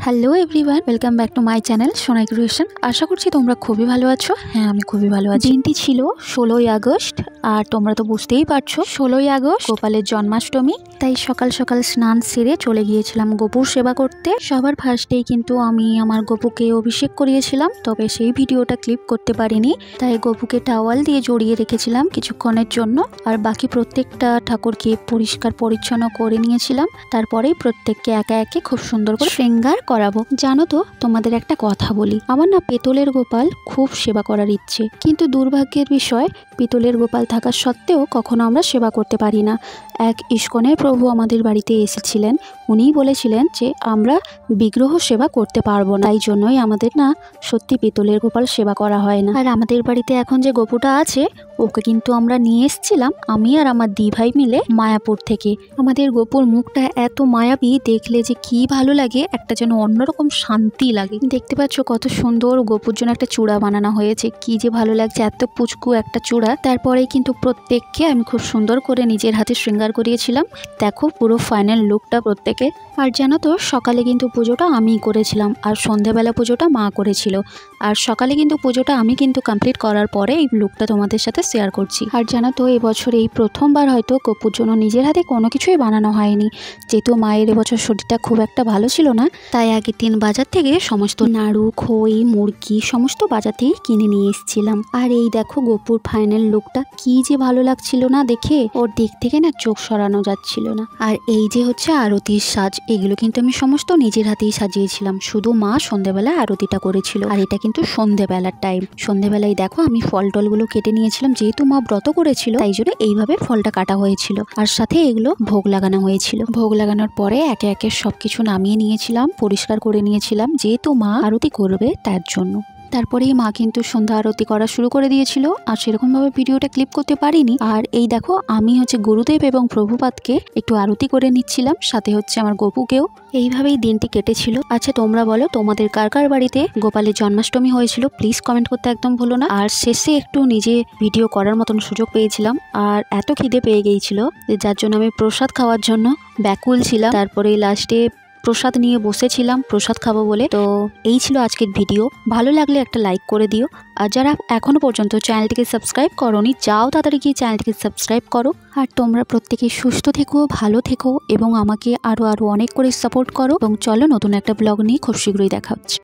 Hello everyone, welcome back to my channel Sonai creation. আশা করছি তোমরা খুবই ভালো আছো। হ্যাঁ, আমি খুবই ভালো আছি। দিনটি ছিল 16ই আগস্ট, আর তোমরা তো বুঝতেই পারছো 16ই আগস্ট গোপালের জন্মাষ্টমী। তাই সকাল সকাল স্নান সেরে চলে গিয়েছিলাম গোপুর সেবা করতে। সবার ফার্স্টেই কিন্তু আমি আমার গোপুকে অভিষেক করিয়েছিলাম, তবে সেই ভিডিওটা ক্লিপ করতে পারিনি। তাই গোপুকে টাওয়াল দিয়ে জড়িয়ে রেখেছিলাম কিছুক্ষণের জন্য, আর বাকি প্রত্যেকটা ঠাকুরকে পরিষ্কার পরিচ্ছন্ন করে নিয়েছিলাম। তারপরেই প্রত্যেককে একে একে খুব সুন্দর করে শৃঙ্গার করাবো। জানো তো, তোমাদের একটা কথা বলি, আমার না পেতলের গোপাল খুব সেবা করার ইচ্ছে, কিন্তু দুর্ভাগ্যের বিষয় পিতলের গোপাল থাকা সত্ত্বেও কখনো আমরা সেবা করতে পারি না। এক ইস্কনের প্রভু আমাদের বাড়িতে এসেছিলেন, উনিই বলেছিলেন যে আমরা বিগ্রহ সেবা করতে পারবো না, তাই জন্যই আমাদের না সত্যি পিতলের গোপাল সেবা করা হয় না। আর আমাদের বাড়িতে এখন যে গোপুটা আছে, ওকে কিন্তু আমরা নিয়ে এসেছিলাম আমি আর আমার দি ভাই মিলে মায়াপুর থেকে। আমাদের গোপুর মুখটা এত মায়াবী, দেখলে যে কি ভালো লাগে, একটা যেন অন্যরকম শান্তি লাগে। দেখতে পাচ্ছ কত সুন্দর গোপুর জন্য একটা চূড়া বানানো হয়েছে, কি যে ভালো লাগছে, এত পুচকু একটা চূড়া। তারপরেই কিন্তু প্রত্যেককে আমি খুব সুন্দর করে নিজের হাতে শৃঙ্গার করিয়েছিলাম। দেখো পুরো ফাইনাল লুকটা প্রত্যেকে। আর জানো তো, সকালে কিন্তু পুজোটা আমিই করেছিলাম, আর সন্ধ্যাবেলা পুজোটা মা করেছিল। আর সকালে কিন্তু পুজোটা আমি কিন্তু কমপ্লিট করার পরে এই লুকটা তোমাদের সাথে শেয়ার করছি। আর জানো তো, এবছর এই প্রথমবার হয়তো গোপুর জন্য নিজের হাতে কোনো কিছুই বানানো হয়নি, যেহেতু মায়ের এবছর শরীরটা খুব একটা ভালো ছিল না। তাই আগের দিন বাজার থেকে সমস্ত নাড়ু, খই, মুরগি সমস্ত বাজার থেকেই কিনে নিয়ে এসেছিলাম। আর এই দেখো গোপুর ফাইনাল লুকটা, কি যে ভালো লাগছিল না দেখে, ওর দিক থেকে না চোখ সরানো যাচ্ছিল না। আর এই যে হচ্ছে আরতির সাজ, এগুলো কিন্তু আমি সমস্ত নিজের হাতেই সাজিয়েছিলাম, শুধু মা সন্ধ্যেবেলা আরতিটা করেছিল। আর এটা কিন্তু সন্ধ্যেবেলার টাইম। সন্ধ্যেবেলায় দেখো আমি ফল টলগুলো কেটে নিয়েছিলাম, যেহেতু মা ব্রত করেছিল তাই জন্য এইভাবে ফলটা কাটা হয়েছিল, আর সাথে এগুলো ভোগ লাগানো হয়েছিল। ভোগ লাগানোর পরে একে একে সবকিছু নামিয়ে নিয়েছিলাম, পরিষ্কার করে নিয়েছিলাম, যেহেতু মা আরতি করবে তার জন্য। তারপরেই মা কিন্তু সন্ধ্যা আরতি করা শুরু করে দিয়েছিল, আর সেরকমভাবে ভিডিওটা ক্লিপ করতে পারিনি। আর এই দেখো আমি হচ্ছে গুরুদেব এবং প্রভুপাদকে একটু আরতি করে নিচ্ছিলাম, সাথে হচ্ছে আমার গোপুকেও। এইভাবেই দিনটি কেটেছিল। আচ্ছা তোমরা বলো, তোমাদের কার কার বাড়িতে গোপালের জন্মাষ্টমী হয়েছিল? প্লিজ কমেন্ট করতে একদম ভুলো না। আর শেষে একটু নিজে ভিডিও করার মতন সুযোগ পেয়েছিলাম, আর এত খিদে পেয়ে গিয়েছিল যার জন্য আমি প্রসাদ খাওয়ার জন্য ব্যাকুল ছিলাম। তারপরে লাস্টে প্রসাদ নিয়ে বসেছিলাম প্রসাদ খাবো বলে। তো এই ছিল আজকের ভিডিও। ভালো লাগলে একটা লাইক করে দিও, আর যারা এখনো পর্যন্ত চ্যানেলটিকে সাবস্ক্রাইব করোনি, যাও তাড়াতাড়ি গিয়ে চ্যানেলটিকে সাবস্ক্রাইব করো। আর তোমরা প্রত্যেকে সুস্থ থেকো, ভালো থেকো, এবং আমাকে আরো অনেক করে সাপোর্ট করো। এবং চলো নতুন একটা ব্লগ নিয়ে খুব শীঘ্রই দেখা হচ্ছে।